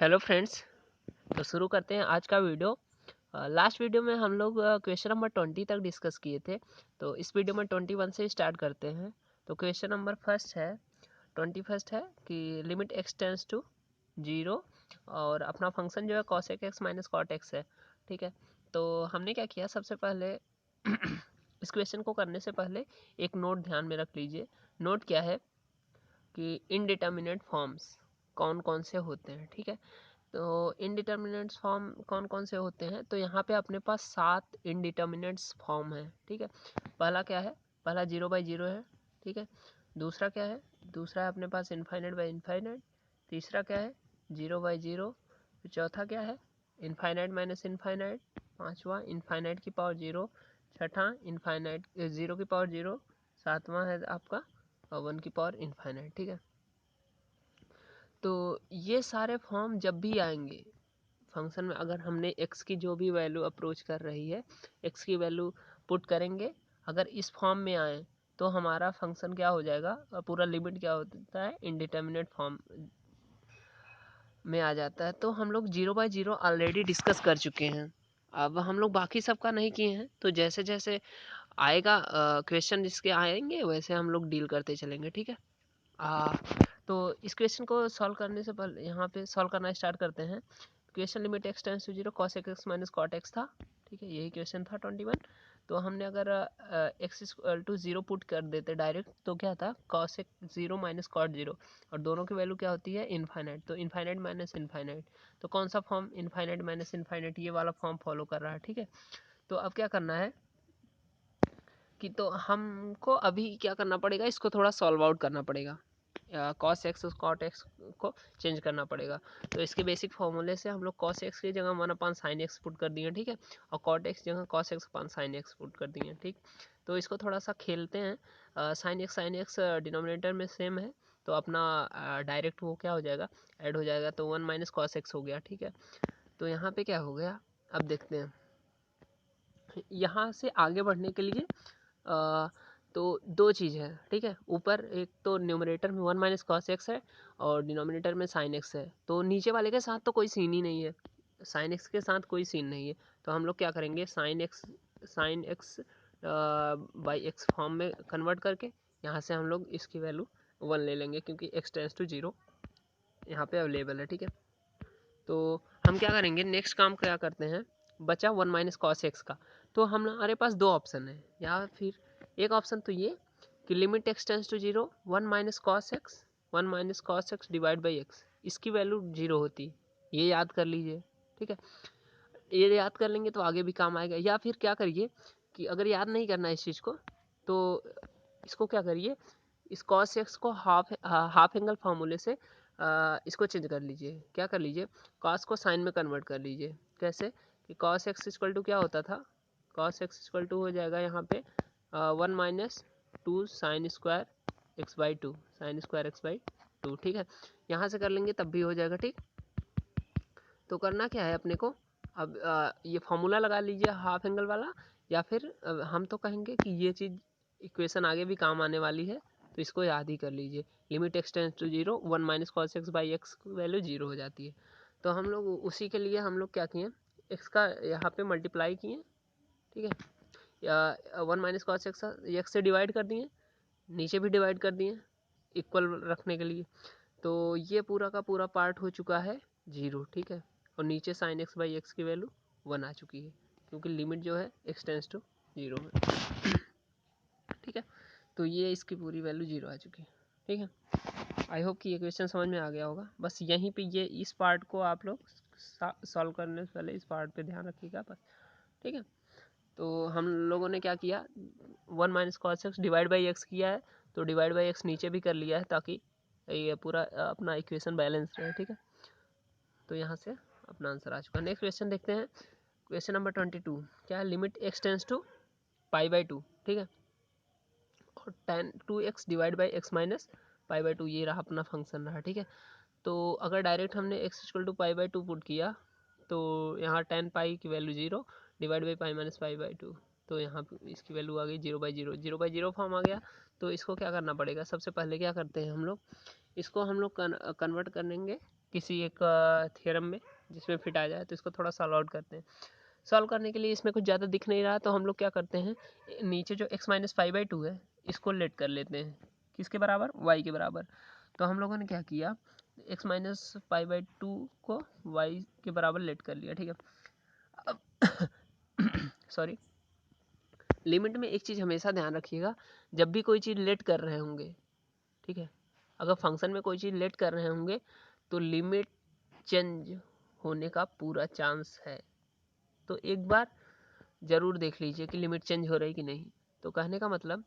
Hello friends. तो शुरू करते हैं आज का वीडियो। लास्ट वीडियो में हम लोग क्वेश्चन नंबर 20 तक डिस्कस किए थे। तो इस वीडियो में 21 से स्टार्ट करते हैं। तो क्वेश्चन नंबर 21 है कि लिमिट x टेंस टू 0 और अपना फंक्शन जो है cosec x minus cot x है। ठीक है, तो हमने क्या किया, सबसे पहले इस क्वेश्चन को करने से पहले एक नोट ध्यान में रख लीजिए। नोट क्या है कि इनडिटर्मिनेट फॉर्म्स कौन कौन से होते हैं। ठीक है, तो इनडिटर्मिनेट्स फॉर्म कौन कौन से होते हैं, तो यहाँ पे अपने पास 7 इनडिटर्मिनेट्स फॉर्म है। ठीक है, पहला क्या है, पहला 0/0 है। ठीक है, दूसरा क्या है, दूसरा है अपने पास इनफाइनाइट बाई इनफाइनाइट। तीसरा क्या है, 0/0। चौथा क्या है, इनफाइनाइट माइनस इनफाइनाइट। पांचवा इनफाइनाइट की पावर 0। छठा इनफाइनाइट 0 की पावर 0। सातवां है आपका 1 की पावर इनफाइनाइट। ठीक है, तो ये सारे फॉर्म जब भी आएंगे फंक्शन में, अगर हमने x की जो भी वैल्यू अप्रोच कर रही है, x की वैल्यू पुट करेंगे, अगर इस फॉर्म में आए तो हमारा फंक्शन क्या हो जाएगा, पूरा लिमिट क्या होता है, इनडिटर्मिनेट फॉर्म में आ जाता है। तो हम लोग 0/0 ऑलरेडी डिस्कस कर चुके हैं। अब हम लोग बाकी सबका नहीं किए हैं, तो जैसे जैसे आएगा क्वेश्चन जिसके आएंगे वैसे हम लोग डील करते चलेंगे। ठीक है, तो इस क्वेश्चन को सॉल्व करने से पहले यहाँ पे सॉल्व करना स्टार्ट करते हैं। Question limit x tends to 0 cos x minus cot x था। ठीक है, यही क्वेश्चन था 21। तो हमने अगर x इक्वल टू 0 पुट कर देते डायरेक्ट, तो क्या था, cos x 0 माइनस कॉट 0, और दोनों की वैल्यू क्या होती है, इनफाइनाइट। तो इनफाइनाइट माइनस इनफाइनाइट, तो कौन सा फॉर्म, इनफाइनाइट माइनस इनफाइनाइट, ये वाला फॉर्म फॉलो कर रहा है। ठीक है, तो अब क्या करना है कि, तो हमको अभी क्या करना पड़ेगा, इसको थोड़ा सॉल्व आउट करना पड़ेगा। cos x और cot x को चेंज करना पड़ेगा। तो इसके बेसिक फॉर्मूले से हम लोग cos x की जगह 1/sin x पुट कर दिए। ठीक है, और cot x जगह cos x/sin x पुट कर दिए। ठीक, तो इसको थोड़ा सा खेलते हैं। sin x डिनोमिनेटर में सेम है, तो अपना डायरेक्ट वो क्या हो जाएगा, ऐड हो जाएगा, तो 1 माइनस कॉस एक्स हो गया। ठीक है, तो यहाँ पे क्या हो गया, अब देखते हैं। यहाँ से आगे बढ़ने के लिए तो दो चीज़ है। ठीक है, ऊपर एक तो न्यूमरेटर में 1 माइनस कॉस एक्स है और डिनोमिनेटर में साइन एक्स है, तो नीचे वाले के साथ तो कोई सीन ही नहीं है, साइन एक्स के साथ कोई सीन नहीं है। तो हम लोग क्या करेंगे, sine x by x form में कन्वर्ट करके यहाँ से हम लोग इसकी वैल्यू 1 ले लेंगे, क्योंकि एक्स टेंस टू 0 यहाँ पे अवेलेबल है। ठीक है, तो हम क्या करेंगे, नेक्स्ट काम क्या करते हैं, बचा 1 माइनस कॉस एक्स का। तो हमारे पास दो ऑप्शन है, या फिर एक ऑप्शन तो ये कि limit x tends to 0 1 minus cos x divide by x, इसकी वैल्यू 0 होती है, ये याद कर लीजिए। ठीक है, ये याद कर लेंगे तो आगे भी काम आएगा। या फिर क्या करिए कि अगर याद नहीं करना इस चीज़ को, तो इसको क्या करिए, इस कॉस एक्स को हाफ एंगल फार्मूले से इसको चेंज कर लीजिए। क्या कर लीजिए, कॉस को साइन में कन्वर्ट कर लीजिए। कैसे कि कॉस एक्स इक्वल टू क्या होता था, कॉस एक्स इक्वल टू हो जाएगा यहाँ पे 1 minus 2 sine square x by 2, sine square x by 2। ठीक है, यहाँ से कर लेंगे तब भी हो जाएगा। ठीक, तो करना क्या है अपने को, अब ये फॉर्मूला लगा लीजिए हाफ एंगल वाला, या फिर हम तो कहेंगे कि ये चीज़ इक्वेशन आगे भी काम आने वाली है, तो इसको याद ही कर लीजिए। Limit x tends to 0 1 minus cos x by x की वैल्यू 0 हो जाती है। तो हम लोग उसी के लिए हम लोग क्या किए, एक्स का यहाँ पे मल्टीप्लाई किए। ठीक है, या 1 माइनस कॉस एक्स से डिवाइड कर दिए, नीचे भी डिवाइड कर दिए इक्वल रखने के लिए। तो ये पूरा का पूरा पार्ट हो चुका है 0। ठीक है, और नीचे साइन एक्स बाई एक्स की वैल्यू 1 आ चुकी है, क्योंकि लिमिट जो है एक्स टेंस टू 0 में। ठीक है, तो ये इसकी पूरी वैल्यू 0 आ चुकी है। ठीक है, आई होप कि ये क्वेश्चन समझ में आ गया होगा। बस यहीं पे ये इस पार्ट को आप लोग सॉल्व करने से पहले इस पार्ट पे ध्यान रखिएगा बस। ठीक है, तो हम लोगों ने क्या किया, 1 minus cos x divide by x किया है, तो डिवाइड बाई एक्स नीचे भी कर लिया है, ताकि ये पूरा अपना इक्वेशन बैलेंस रहे। ठीक है, तो यहाँ से अपना आंसर आ चुका है। नेक्स्ट क्वेश्चन देखते हैं, क्वेश्चन नंबर 22 क्या है, लिमिट एक्स टेंस टू π/2। ठीक है, और tan 2x divide by x minus π/2, ये रहा अपना फंक्शन रहा। ठीक है, तो अगर डायरेक्ट हमने x इक्वल टू π/2 पुट किया, तो यहाँ tan पाई की value 0 divide by pi minus π/2, तो यहाँ इसकी वैल्यू आ गई 0/0, 0/0 फॉर्म आ गया। तो इसको क्या करना पड़ेगा, सबसे पहले क्या करते हैं हम लोग, इसको हम लोग कन्वर्ट करेंगे किसी एक थ्योरम में जिसमें फिट आ जाए। तो इसको थोड़ा सॉल्व आउट करते हैं। सॉल्व करने के लिए इसमें कुछ ज़्यादा दिख नहीं रहा, तो हम लोग क्या करते हैं, नीचे जो x-5/2 है इसको लेट कर लेते हैं। किसके बराबर? y के बराबर। तो हम लोगों ने क्या किया, x-5/2 को y के बराबर लेट कर लिया। ठीक है, अब सॉरी, लिमिट में एक चीज़ हमेशा ध्यान रखिएगा, जब भी कोई चीज़ लेट कर रहे होंगे, ठीक है, अगर फंक्शन में कोई चीज़ लेट कर रहे होंगे तो लिमिट चेंज होने का पूरा चांस है। तो एक बार ज़रूर देख लीजिए कि लिमिट चेंज हो रही कि नहीं। तो कहने का मतलब,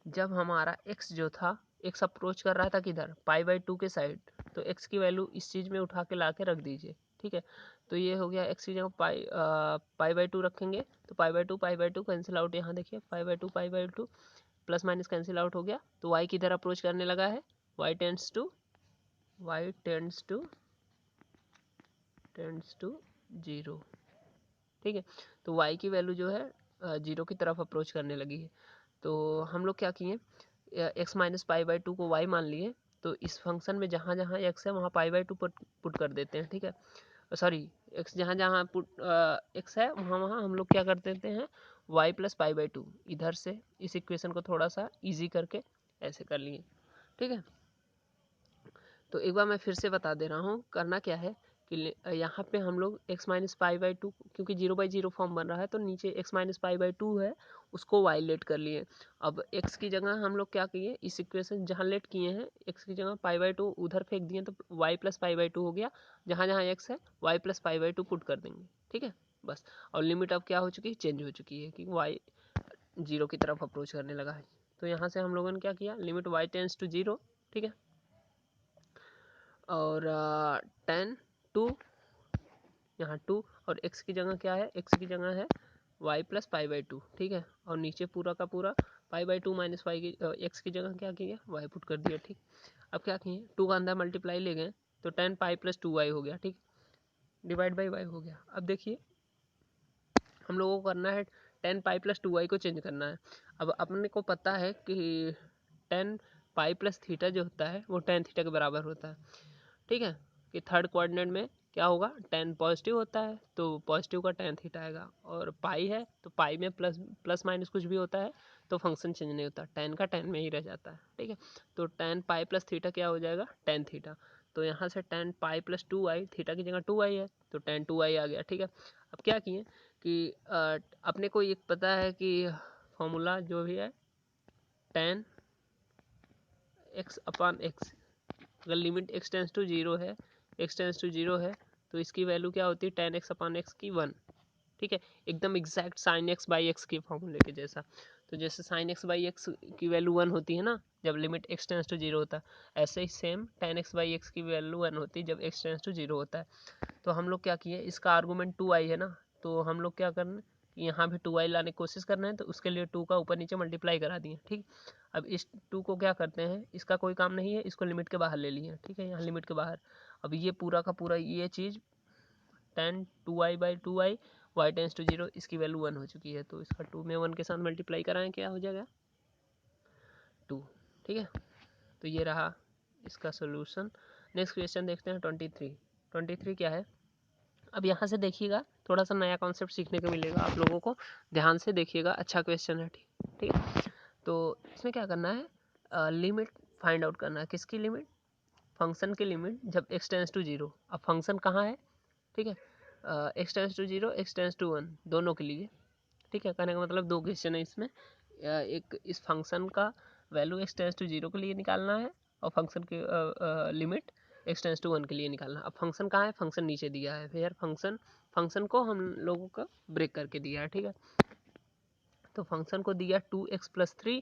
जब हमारा x जो था, x अप्रोच कर रहा था किधर, π/2 के साइड, तो x की वैल्यू इस चीज़ में उठा के ला के रख दीजिए। ठीक है, तो ये हो गया, x की जगह π/2 रखेंगे तो π/2 कैंसिल आउट। यहाँ देखिए π/2 प्लस माइनस कैंसिल आउट हो गया। तो y किधर अप्रोच करने लगा है, y टेंड्स टू 0। ठीक है, तो y की वैल्यू जो है 0 की तरफ अप्रोच करने लगी है। तो हम लोग क्या किए, x-π/2 को y मान लिए। तो इस फंक्शन में जहाँ जहाँ x है वहाँ π/2 पुट कर देते हैं। ठीक है, सॉरी, x जहाँ जहाँ x है वहाँ वहाँ हम लोग क्या कर देते हैं, y प्लस π/2। इधर से इस इक्वेशन को थोड़ा सा इजी करके ऐसे कर लिए। ठीक है, तो एक बार मैं फिर से बता दे रहा हूँ, करना क्या है कि यहाँ पे हम लोग x-π/2, क्योंकि 0/0 फॉर्म बन रहा है तो नीचे x-π/2 है, उसको y लेट कर लिए। अब x की जगह हम लोग क्या किए, इस इक्वेशन जहाँ लेट किए हैं x की जगह π/2 उधर फेंक दिए, तो y प्लस π/2 हो गया। जहाँ जहाँ x है y प्लस π/2 पुट कर देंगे। ठीक है, बस। और लिमिट अब क्या हो चुकी है, चेंज हो चुकी है कि y 0 की तरफ अप्रोच करने लगा है। तो यहाँ से हम लोगों ने क्या किया, लिमिट y टेंड्स टू 0। ठीक है, और 10 2, यहाँ 2, और x की जगह क्या है, x की जगह है y प्लस π/2। ठीक है, और नीचे पूरा का पूरा π/2 माइनस y की x की जगह क्या किया, y पुट कर दिया। ठीक, अब क्या किए, 2 का अंदर मल्टीप्लाई ले गए तो 10 पाई प्लस 2y हो गया। ठीक, डिवाइड बाई y हो गया। अब देखिए हम लोगों को करना है 10 पाई प्लस 2y को चेंज करना है। अब अपने को पता है कि 10 पाई प्लस थीटा जो होता है वो tan थीटा के बराबर होता है। ठीक है, कि थर्ड कोऑर्डिनेट में क्या होगा, tan पॉजिटिव होता है तो पॉजिटिव का tan थीटा आएगा, और पाई है तो पाई में प्लस माइनस कुछ भी होता है तो फंक्शन चेंज नहीं होता, tan का tan में ही रह जाता है। ठीक है, तो tan पाई प्लस थीटा क्या हो जाएगा, tan थीटा। तो यहाँ से tan pi plus 2y, theta की जगह 2y है तो tan 2y आ गया। ठीक है, अब क्या किए कि अपने को एक पता है कि फॉर्मूला जो भी है tan x/x, अगर लिमिट x टेंस टू 0 है, x टेंस टू 0 है तो इसकी वैल्यू क्या होती है, tan x/x की 1। ठीक है, एकदम एग्जैक्ट sin x/x के फॉर्मूले के जैसा। तो जैसे sin x/x की वैल्यू 1 होती है ना जब लिमिट x टेंस टू 0 होता है, ऐसे ही सेम tan x/x की वैल्यू 1 होती है जब x टेंस टू 0 होता है। तो हम लोग क्या किए, इसका आर्गूमेंट 2y है ना, तो हम लोग क्या करना, यहाँ भी 2y लाने की कोशिश करना है तो उसके लिए 2 का ऊपर नीचे मल्टीप्लाई करा दिए। ठीक, अब इस 2 को क्या करते हैं, इसका कोई काम नहीं है, इसको लिमिट के बाहर ले लिए। ठीक है, यहाँ लिमिट के बाहर। अब ये पूरा का पूरा ये चीज़ tan 2y/2y y tends to 0, इसकी वैल्यू 1 हो चुकी है, तो इसका 2 में 1 के साथ मल्टीप्लाई कराएं, क्या हो जाएगा 2। ठीक है, तो ये रहा इसका सोल्यूशन। नेक्स्ट क्वेश्चन देखते हैं 23 क्या है। अब यहाँ से देखिएगा, थोड़ा सा नया कॉन्सेप्ट सीखने को मिलेगा आप लोगों को, ध्यान से देखिएगा, अच्छा क्वेश्चन है। ठीक है, तो इसमें क्या करना है, लिमिट फाइंड आउट करना है। किसकी लिमिट, फंक्शन की लिमिट जब x टेंस टू 0। अब फंक्शन कहाँ है, ठीक है, x tends to 0, x tends to 1 दोनों के लिए। ठीक है, कहने का मतलब दो क्वेश्चन है इसमें, एक इस फंक्शन का वैल्यू x टेंस टू 0 के लिए निकालना है और फंक्शन की लिमिट x टेंस टू 1 के लिए निकालना। अब फंक्शन कहाँ है, फंक्शन नीचे दिया है, फिर फंक्शन को हम लोगों का ब्रेक करके दिया है। ठीक है, तो फंक्शन को दिया 2x प्लस 3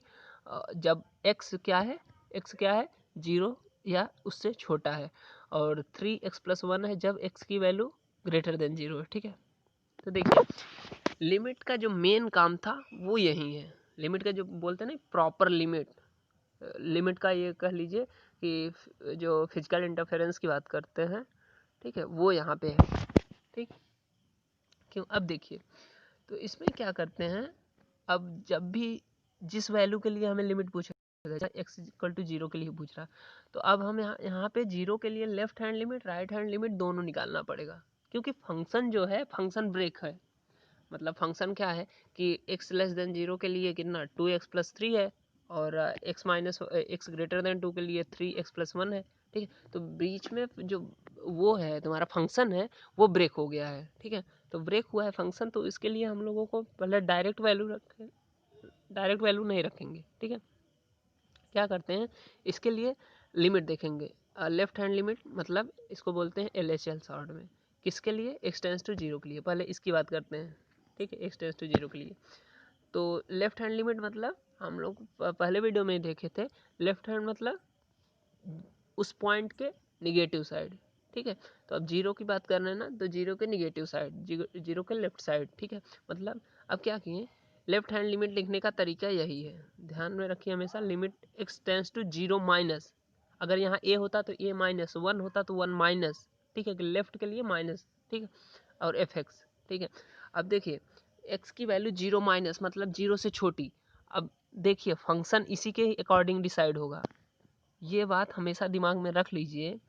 जब x क्या है, 0 या उससे छोटा है, और 3x प्लस 1 है जब x की वैल्यू ग्रेटर देन 0 है। ठीक है, तो देखिए लिमिट का जो मेन काम था वो यही है। लिमिट का जो बोलते हैं ना प्रॉपर लिमिट का ये कह लीजिए कि जो फिजिकल इंटरफेरेंस की बात करते हैं, ठीक है, वो यहाँ पे है। ठीक, क्यों, अब देखिए तो इसमें क्या करते हैं, अब जब भी जिस वैल्यू के लिए हमें लिमिट पूछे एक्स इक्वल टू 0 के लिए पूछ रहा। तो अब हम यहाँ पे 0 के लिए left hand limit right hand limit दोनों निकालना पड़ेगा, क्योंकि फंक्शन जो है फंक्शन ब्रेक है। मतलब फंक्शन क्या है कि x लेस देन 0 के लिए कितना 2x प्लस 3 है, और x ग्रेटर देन 2 के लिए 3x प्लस 1 है। ठीक है, तो बीच में जो वो है तुम्हारा फंक्शन है वो ब्रेक हो गया है। ठीक है, तो ब्रेक हुआ है फंक्शन, तो इसके लिए हम लोगों को पहले डायरेक्ट वैल्यू नहीं रखेंगे। ठीक है, क्या करते हैं इसके लिए लिमिट देखेंगे। लेफ्ट हैंड लिमिट मतलब इसको बोलते हैं LHL शॉर्ट में। किसके लिए? x टेंस टू 0 के लिए। पहले इसकी बात करते हैं। ठीक है, x टेंस टू 0 के लिए तो लेफ्ट हैंड लिमिट मतलब हम लोग पहले वीडियो में देखे थे। लेफ्ट हैंड मतलब उस पॉइंट के निगेटिव साइड। ठीक है, तो अब 0 की बात कर रहे हैं ना, तो 0 के निगेटिव साइड, 0 के लेफ्ट साइड। ठीक है, मतलब अब क्या किए, लेफ्ट हैंड लिमिट लिखने का तरीका यही है, ध्यान में रखिए हमेशा। Limit x tends to 0 minus, अगर यहाँ a होता तो a माइनस, 1 होता तो 1 माइनस। ठीक है, लेफ्ट के लिए माइनस। ठीक है, और fx। ठीक है, अब देखिए x की वैल्यू 0 माइनस मतलब 0 से छोटी। अब देखिए फंक्शन इसी के अकॉर्डिंग डिसाइड होगा। ये बात हमेशा दिमाग में रख लीजिए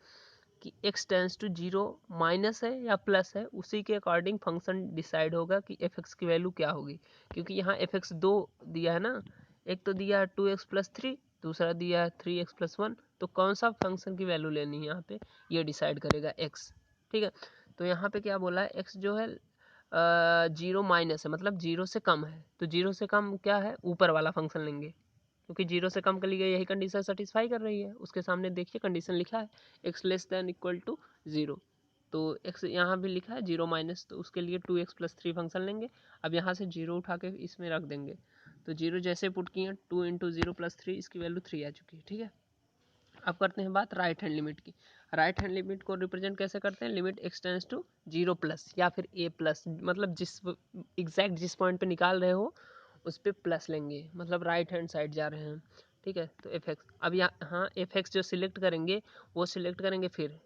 कि x टेंस टू 0 माइनस है या प्लस है, उसी के अकॉर्डिंग फंक्शन डिसाइड होगा कि fx की वैल्यू क्या होगी। क्योंकि यहाँ fx 2 दिया है ना, एक तो दिया है 2x प्लस 3, दूसरा दिया है 3x प्लस 1। तो कौन सा फंक्शन की वैल्यू लेनी है यहाँ पे, ये डिसाइड करेगा x। ठीक है, तो यहाँ पे क्या बोला है, x जो है 0 माइनस है मतलब 0 से कम है। तो 0 से कम क्या है, ऊपर वाला फंक्शन लेंगे, क्योंकि 0 से कम के लिए यही कंडीशन सेटिस्फाई कर रही है। उसके सामने देखिए कंडीशन लिखा है x less than equal to 0, तो x यहाँ भी लिखा है 0 माइनस, तो उसके लिए 2x प्लस 3 फंक्शन लेंगे। अब यहाँ से 0 उठा के इसमें रख देंगे, तो 0 जैसे पुट किए 2 इंटू 0 प्लस 3, इसकी वैल्यू 3 आ चुकी है। ठीक है, अब करते हैं बात राइट हैंड लिमिट की। राइट हैंड लिमिट को रिप्रेजेंट कैसे करते हैं, limit x tends to 0 plus या फिर a प्लस, मतलब जिस एग्जैक्ट जिस पॉइंट पे निकाल रहे हो उस पर प्लस लेंगे, मतलब राइट हैंड साइड जा रहे हैं। ठीक है, तो fx, अब यहाँ fx जो सिलेक्ट करेंगे वो सिलेक्ट करेंगे। फिर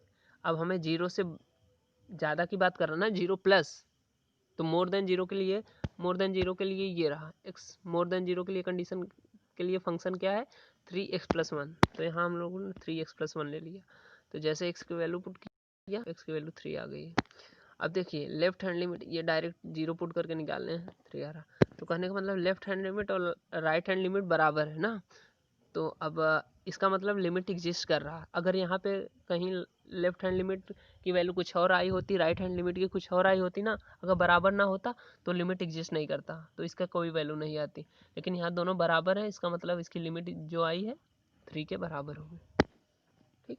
अब हमें 0 से ज़्यादा की बात कर रहा ना, 0 प्लस, तो मोर देन 0 के लिए, ये रहा x। मोर देन 0 के लिए कंडीशन के लिए फंक्शन क्या है, 3x प्लस 1। तो यहाँ हम लोगों ने 3x प्लस 1 ले लिया, तो जैसे x की वैल्यू पुट किया x की वैल्यू 3 आ गई। अब देखिए लेफ्ट हैंड लिमिट, ये डायरेक्ट 0 पुट करके निकालने हैं, 3 आ रहा। तो कहने का मतलब लेफ्ट हैंड लिमिट और राइट हैंड लिमिट बराबर है ना, तो अब इसका मतलब लिमिट एग्जिस्ट कर रहा। अगर यहाँ पे कहीं लेफ्ट हैंड लिमिट की वैल्यू कुछ और आई होती, राइट हैंड लिमिट की कुछ और आई होती ना, अगर बराबर ना होता तो लिमिट एग्जिस्ट नहीं करता, तो इसका कोई वैल्यू नहीं आती। लेकिन यहाँ दोनों बराबर है, इसका मतलब इसकी लिमिट जो आई है 3 के बराबर होगी। ठीक,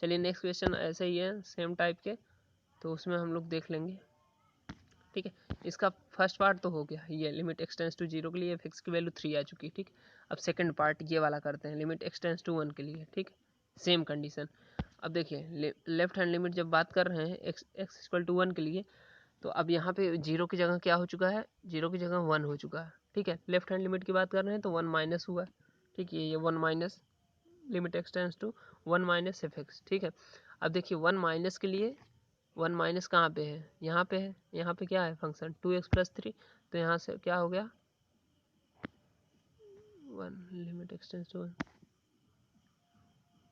चलिए नेक्स्ट क्वेश्चन ऐसे ही है सेम टाइप के, तो उसमें हम लोग देख लेंगे। ठीक है, इसका फर्स्ट पार्ट तो हो गया, ये लिमिट x टेंस टू 0 के लिए fx की वैल्यू 3 आ चुकी है। ठीक, अब सेकंड पार्ट ये वाला करते हैं, लिमिट x टेंस टू 1 के लिए। ठीक, सेम कंडीशन। अब देखिए लेफ्ट हैंड लिमिट जब बात कर रहे हैं x इक्वल टू 1 के लिए, तो अब यहाँ पे 0 की जगह क्या हो चुका है, 0 की जगह 1 हो चुका है। ठीक है, लेफ्ट हैंड लिमिट की बात कर रहे हैं तो 1 माइनस हुआ। ठीक है, ये 1 minus limit x tends to 1 minus fx। ठीक है, अब देखिए 1 माइनस के लिए 1 माइनस कहाँ पे है, यहाँ पे है। यहाँ पे क्या है फंक्शन 2x प्लस 3, तो यहाँ से क्या हो गया 1 limit x tends to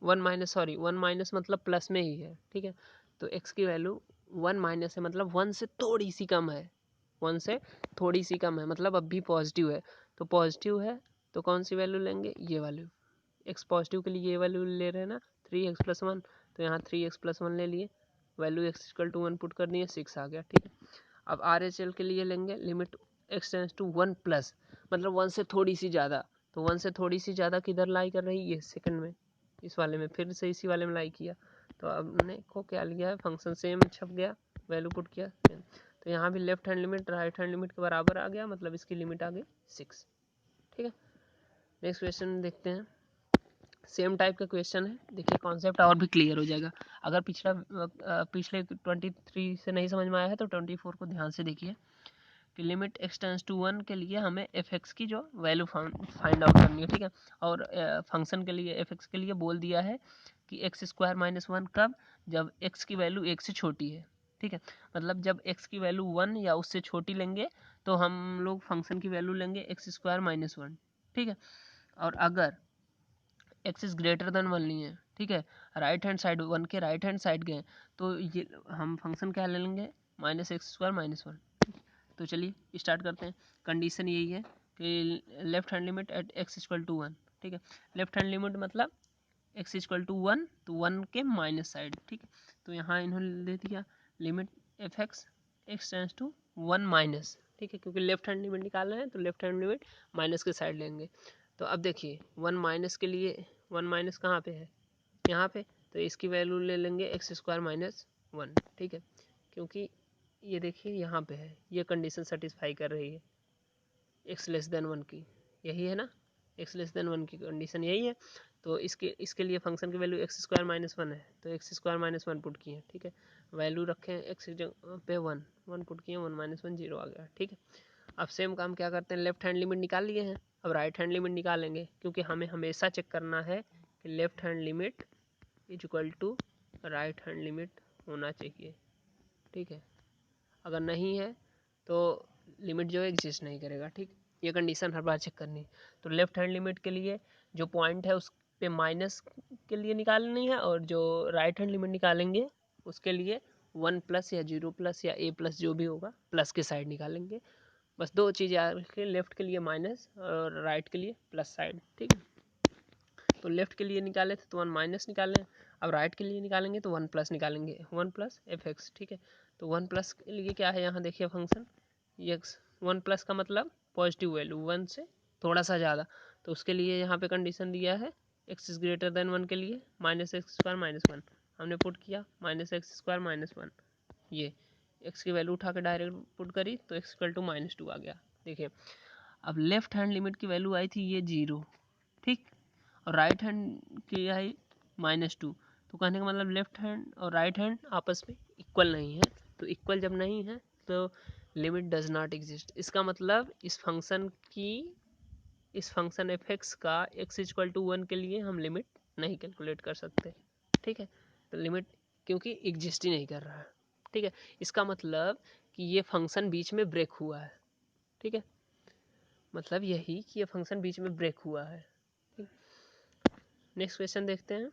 1 minus, sorry 1 minus मतलब प्लस में ही है। ठीक है, तो x की वैल्यू 1 माइनस है मतलब 1 से थोड़ी सी कम है, 1 से थोड़ी सी कम है, मतलब अब भी पॉजिटिव है। तो पॉजिटिव है तो कौन सी वैल्यू लेंगे, ये वैल्यू। x पॉजिटिव के लिए ये वैल्यू ले रहे हैं ना 3x प्लस 1, तो यहाँ 3x प्लस 1 ले लिए, value x equal to 1 put कर दिए, 6 आ गया। ठीक है, अब RHL के लिए लेंगे limit x tends to 1 plus, मतलब 1 से थोड़ी सी ज़्यादा। तो 1 से थोड़ी सी ज़्यादा किधर लाई कर रही है, सेकंड में, इस वाले में, फिर से इसी वाले में लाई किया। तो अब हमने को क्या लिया है, फंक्शन सेम छप गया, वैल्यू पुट किया सेम। तो यहाँ भी left hand limit right hand limit के बराबर आ गया, मतलब इसकी लिमिट आ गई 6। ठीक है, नेक्स्ट क्वेश्चन देखते हैं, सेम टाइप का क्वेश्चन है। देखिए कॉन्सेप्ट और भी क्लियर हो जाएगा। अगर पिछले 23 से नहीं समझ में आया है तो 24 को ध्यान से देखिए कि लिमिट x टेंस टू 1 के लिए हमें fx की जो वैल्यू फाइंड आउट करनी है। ठीक है, और फंक्शन के लिए fx के लिए बोल दिया है कि x स्क्वायर माइनस 1 कब, जब x की वैल्यू 1 से छोटी है। ठीक है, मतलब जब x की वैल्यू 1 या उससे छोटी लेंगे तो हम लोग फंक्शन की वैल्यू लेंगे x स्क्वायर माइनस 1। ठीक है, और अगर एक्स इज ग्रेटर देन 1 लिए, ठीक है, राइट हैंड साइड 1 के राइट हैंड साइड गए, तो ये हम फंक्शन क्या ले लेंगे, -x² -1। तो चलिए स्टार्ट करते हैं। कंडीशन यही है कि left hand limit at x=1, ठीक है। लेफ्ट हैंड लिमिट मतलब x=1, तो 1 के माइनस साइड, ठीक है। तो यहाँ इन्होंने दे दिया लिमिट f(x) x→1 माइनस, ठीक है, क्योंकि लेफ्ट हैंड लिमिट निकाल रहे हैं तो लेफ्ट हैंड लिमिट माइनस के साइड लेंगे। तो अब देखिए 1 माइनस के लिए 1 माइनस कहाँ पे है, यहाँ पे, तो इसकी वैल्यू ले लेंगे x² -1, ठीक है, क्योंकि ये देखिए यहाँ पे है, ये कंडीशन सेटिस्फाई कर रही है x<1 की, यही है ना, x<1 की कंडीशन यही है। तो इसके लिए फंक्शन की वैल्यू x² -1 है, तो x² -1 पुट किए, ठीक है, वैल्यू रखें x पे 1 पुट किए, 1 - 1 0 आ गया, ठीक है। अब सेम काम क्या करते हैं, लेफ्ट हैंड लिमिट निकाल लिए हैं, अब राइट हैंड लिमिट निकालेंगे, क्योंकि हमें हमेशा चेक करना है कि left hand limit equal to right hand limit होना चाहिए, ठीक है। अगर नहीं है तो लिमिट जो है एग्जिस्ट नहीं करेगा, ठीक। ये कंडीशन हर बार चेक करनी है। तो लेफ्ट हैंड लिमिट के लिए जो पॉइंट है उस पे माइनस के लिए निकालनी है, और जो राइट हैंड लिमिट निकालेंगे उसके लिए 1+ या 0+ या a+ जो भी होगा प्लस के साइड निकालेंगे। बस दो चीज़ याद रखिए, लेफ्ट के लिए माइनस और राइट के लिए प्लस साइड, ठीक है। तो लेफ्ट के लिए निकाले थे तो 1 माइनस निकालें, अब राइट के लिए निकालेंगे तो 1+ निकालेंगे, 1+ f(x), ठीक है। तो 1+ के लिए क्या है, यहाँ देखिए फंक्शन x, 1+ का मतलब पॉजिटिव वैल्यू 1 से थोड़ा सा ज़्यादा, तो उसके लिए यहाँ पे कंडीशन दिया है x इज़ ग्रेटर देन 1 के लिए -x² -1, हमने पुट किया -x² -1, ये x की वैल्यू उठा के डायरेक्ट पुट करी तो x = -2 आ गया। देखिए अब लेफ्ट हैंड लिमिट की वैल्यू आई थी ये 0, ठीक, और राइट हैंड की आई -2, तो कहने का मतलब लेफ्ट हैंड और राइट हैंड आपस में इक्वल नहीं है, तो इक्वल जब नहीं है तो लिमिट डज नॉट एग्जिस्ट। इसका मतलब इस फंक्शन f(x) का x=1 के लिए हम लिमिट नहीं कैलकुलेट कर सकते, ठीक है। तो लिमिट क्योंकि एग्जिस्ट ही नहीं कर रहा है, ठीक है, इसका मतलब कि ये फंक्शन बीच में ब्रेक हुआ है, ठीक है, मतलब यही कि ये फंक्शन बीच में ब्रेक हुआ है। नेक्स्ट क्वेश्चन देखते हैं,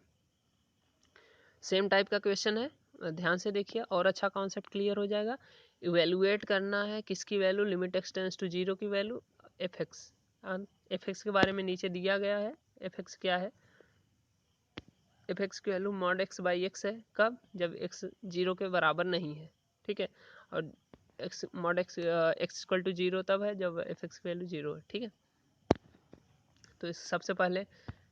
सेम टाइप का क्वेश्चन है, ध्यान से देखिए और अच्छा कॉन्सेप्ट क्लियर हो जाएगा। इवेलुएट करना है किसकी वैल्यू, लिमिट x→0 की वैल्यू f(x), f(x) के बारे में नीचे दिया गया है। f(x) क्या है, f(x) की वैल्यू mod(x/x) है, कब, जब x 0 के बराबर नहीं है, ठीक है, और x=0 तब है जब f(x) की वैल्यू 0 है, ठीक है। तो इस सबसे पहले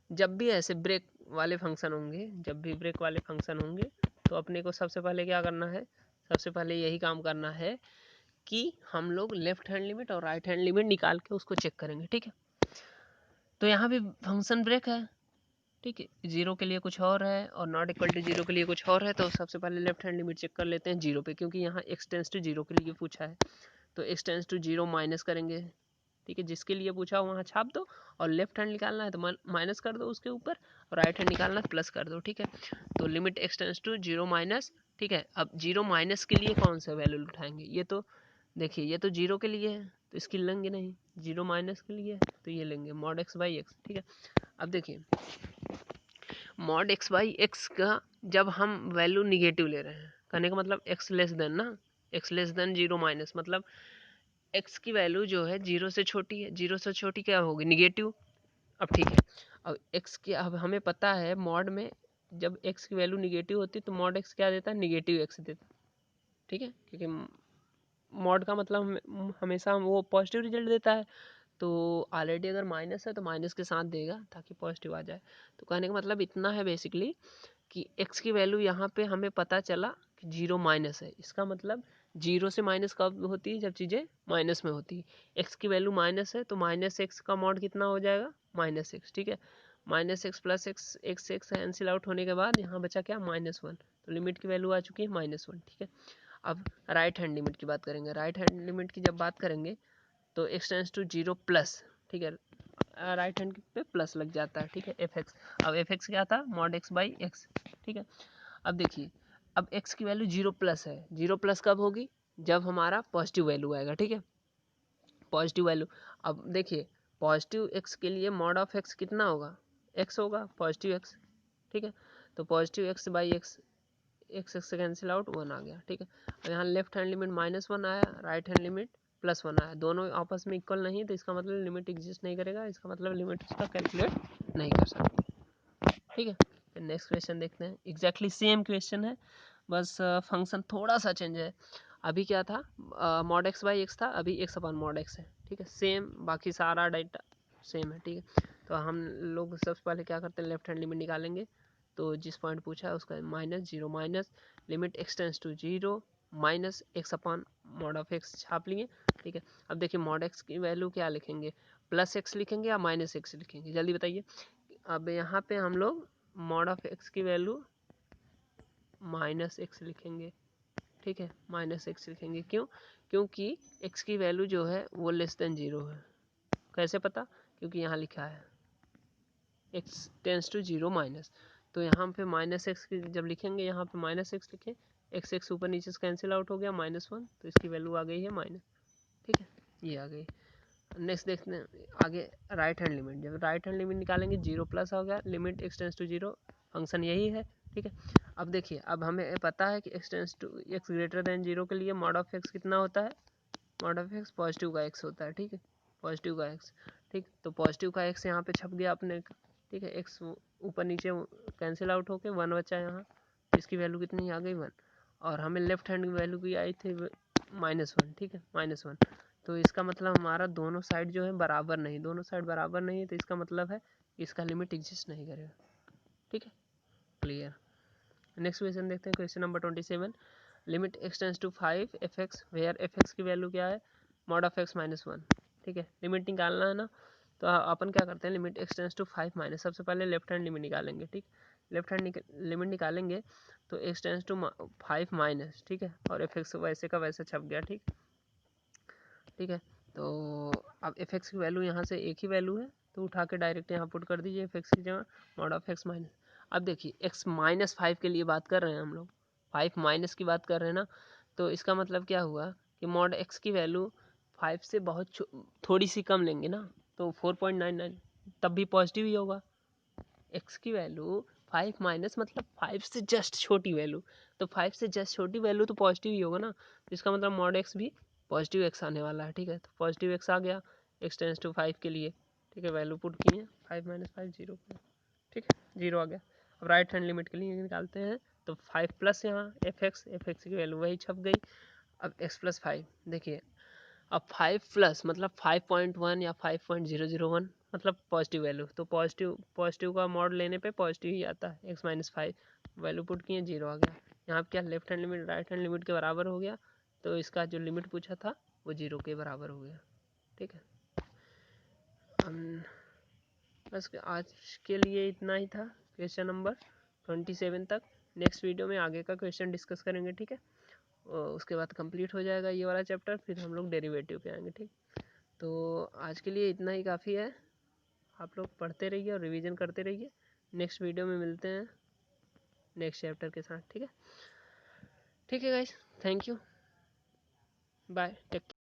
जब भी ऐसे ब्रेक वाले फंक्शन होंगे, जब भी ब्रेक वाले फंक्शन होंगे तो अपने को सबसे पहले क्या करना है, सबसे पहले यही काम करना है कि हम लोग लेफ्ट हैंड लिमिट और राइट हैंड लिमिट निकाल के उसको चेक करेंगे, ठीक है। तो यहाँ भी फंक्शन ब्रेक है, ठीक है, 0 के लिए कुछ और है और नॉट इक्वल टू 0 के लिए कुछ और है, तो सबसे पहले लेफ्ट हैंड लिमिट चेक कर लेते हैं 0 पे, क्योंकि यहाँ x→0 के लिए पूछा है, तो x→0 माइनस करेंगे, ठीक है, जिसके लिए पूछा वहाँ छाप दो, और लेफ्ट हैंड निकालना है तो माइनस कर दो उसके ऊपर, और राइट हैंड निकालना है प्लस कर दो, ठीक है। तो लिमिट x→0 माइनस, ठीक है। अब 0 माइनस के लिए कौन सा वैल्यू उठाएंगे, ये तो देखिए ये तो 0 के लिए है तो इसकी लेंगे नहीं, 0 माइनस के लिए तो ये लेंगे mod(x/x), ठीक है। अब देखिए mod(x/x) का जब हम वैल्यू निगेटिव ले रहे हैं, कहने का मतलब x लेस देन ना, x लेस देन 0 माइनस, मतलब x की वैल्यू जो है 0 से छोटी है, 0 से छोटी क्या होगी, निगेटिव। अब ठीक है, अब x की अब हमें पता है मॉड में जब x की वैल्यू निगेटिव होती है तो मॉड x क्या देता है, निगेटिव x देता है, ठीक है, क्योंकि मॉड का मतलब हमेशा वो पॉजिटिव रिजल्ट देता है, तो ऑलरेडी अगर माइनस है तो माइनस के साथ देगा ताकि पॉजिटिव आ जाए। तो कहने का मतलब इतना है बेसिकली कि x की वैल्यू यहाँ पे हमें पता चला कि 0 माइनस है, इसका मतलब 0 से माइनस कब होती है, जब चीज़ें माइनस में होती है। x की वैल्यू माइनस है तो -x का मॉड कितना हो जाएगा, -x, ठीक है, -x + x कैंसिल आउट होने के बाद यहाँ बचा क्या, -1, तो लिमिट की वैल्यू आ चुकी है -1, ठीक है। अब राइट हैंड लिमिट की बात करेंगे, राइट हैंड लिमिट की जब बात करेंगे तो x→0 प्लस, ठीक है, राइट हैंड पे प्लस लग जाता है, ठीक है, f(x), अब f(x) क्या था, mod(x/x), ठीक है। अब देखिए अब x की वैल्यू 0+ है, 0+ कब होगी, जब हमारा पॉजिटिव वैल्यू आएगा, ठीक है, पॉजिटिव वैल्यू। अब देखिए पॉजिटिव x के लिए mod(x) कितना होगा, एक्स होगा, पॉजिटिव एक्स, ठीक है। तो positive x by x, x x से कैंसिल आउट, 1 आ गया, ठीक है। और यहाँ लेफ्ट हैंड लिमिट -1 आया, राइट हैंड लिमिट +1 आया, दोनों आपस में इक्वल नहीं है, तो इसका मतलब लिमिट एग्जिस्ट नहीं करेगा, इसका मतलब लिमिट उसका कैलकुलेट नहीं कर सकते, ठीक है। नेक्स्ट क्वेश्चन देखते हैं, एग्जैक्टली सेम क्वेश्चन है, बस फंक्शन थोड़ा सा चेंज है। अभी क्या था, मॉड एक्स बाई एक्स था, अभी एक्स अपॉन मॉड एक्स है, ठीक है। सेम, बाकी सारा डाटा सेम है, ठीक है। तो हम लोग सबसे पहले क्या करते हैं, लेफ्ट हैंड लिमिट निकालेंगे। तो जिस पॉइंट पूछा है उसका -0 minus limit x tends to 0 minus x upon mod of x छाप लिए, ठीक है। अब देखिए मॉड एक्स की वैल्यू क्या लिखेंगे, +x लिखेंगे या -x लिखेंगे, जल्दी बताइए। अब यहाँ पे हम लोग मॉड ऑफ एक्स की वैल्यू -x लिखेंगे, ठीक है, -x लिखेंगे, क्यों? क्योंकि x की वैल्यू जो है वो <0 है। कैसे पता? क्योंकि यहाँ लिखा है x टेंस टू 0 माइनस, तो यहाँ पे -x की जब लिखेंगे, यहाँ पे -x लिखें, x ऊपर नीचे से कैंसिल आउट हो गया, -1, तो इसकी वैल्यू आ गई है माइनस, ठीक है, ये आ गई। नेक्स्ट देखते हैं आगे, राइट हैंड लिमिट, जब राइट हैंड लिमिट निकालेंगे 0 प्लस हो गया, limit x tends to 0, function यही है, ठीक है। अब देखिए, अब हमें पता है कि x tends to x greater than 0 के लिए मॉड ऑफ एक्स कितना होता है, मॉड ऑफ एक्स पॉजिटिव का एक्स होता है, ठीक है, पॉजिटिव का एक्स, ठीक। तो पॉजिटिव का एक्स यहाँ पे छप गया अपने, ठीक है, एक्स ऊपर नीचे कैंसिल आउट होके 1 बचा यहाँ, इसकी वैल्यू कितनी आ गई 1, और हमें लेफ्ट हैंड की वैल्यू भी आई थी -1, ठीक है, -1। तो इसका मतलब हमारा दोनों साइड जो है बराबर नहीं, दोनों साइड बराबर नहीं है, तो इसका मतलब है इसका लिमिट एग्जिस्ट नहीं करेगा, ठीक है, क्लियर। नेक्स्ट क्वेश्चन देखते हैं, question number 27, limit x tends to 5 f x where f x की वैल्यू क्या है, मॉड ऑफ एक्स -1, ठीक है। लिमिट निकालना है ना, तो अपन क्या करते हैं, limit x tends to 5 minus, सबसे पहले लेफ्ट हैंड लिमिट निकालेंगे, ठीक। लेफ्ट हैंड लिमिट निकालेंगे तो एक्स टेंस टू 5 माइनस, ठीक है, और एफ एक्स वैसे का वैसे छप गया, ठीक, ठीक है। तो अब एफ एक्स की वैल्यू यहाँ से एक ही वैल्यू है, तो उठा के डायरेक्ट यहाँ पुट कर दीजिए एफ एक्स की जगह मॉड ऑफ एक्स माइनस। अब देखिए एक्स -5 के लिए बात कर रहे हैं हम लोग, 5 माइनस की बात कर रहे हैं ना, तो इसका मतलब क्या हुआ कि मॉड एक्स की वैल्यू 5 से बहुत थोड़ी सी कम लेंगे ना, तो 4.99, तब भी पॉजिटिव ही होगा। एक्स की वैल्यू 5 माइनस मतलब 5 से जस्ट छोटी वैल्यू, तो 5 से जस्ट छोटी वैल्यू तो पॉजिटिव ही होगा ना, तो इसका मतलब मॉड एक्स भी पॉजिटिव एक्स आने वाला है, ठीक है। तो पॉजिटिव एक्स आ गया एक्स टेंस टू 5 के लिए, ठीक है, वैल्यू पुट की है 5 - 5 0, ठीक है, 0 आ गया। अब राइट हैंड लिमिट के लिए निकालते हैं, तो 5 प्लस यहाँ एफ एक्स की वैल्यू वही छप गई। अब x + 5 देखिए, अब 5 प्लस मतलब 5.1 या 5.001 मतलब पॉजिटिव वैल्यू, तो पॉजिटिव का मॉड लेने पे पॉजिटिव ही आता है, x - 5 वैल्यू पुट किए 0 आ गया। यहाँ पे क्या left hand limit right hand limit के बराबर हो गया, तो इसका जो लिमिट पूछा था वो 0 के बराबर हो गया, ठीक है। बस आज के लिए इतना ही था, क्वेश्चन नंबर 27 तक। नेक्स्ट वीडियो में आगे का क्वेश्चन डिस्कस करेंगे, ठीक है। उसके बाद कंप्लीट हो जाएगा ये वाला चैप्टर, फिर हम लोग डेरिवेटिव पे आएंगे, ठीक। तो आज के लिए इतना ही काफ़ी है, आप लोग पढ़ते रहिए और रिवीजन करते रहिए। नेक्स्ट वीडियो में मिलते हैं नेक्स्ट चैप्टर के साथ, ठीक है, ठीक है guys, thank you, bye, take.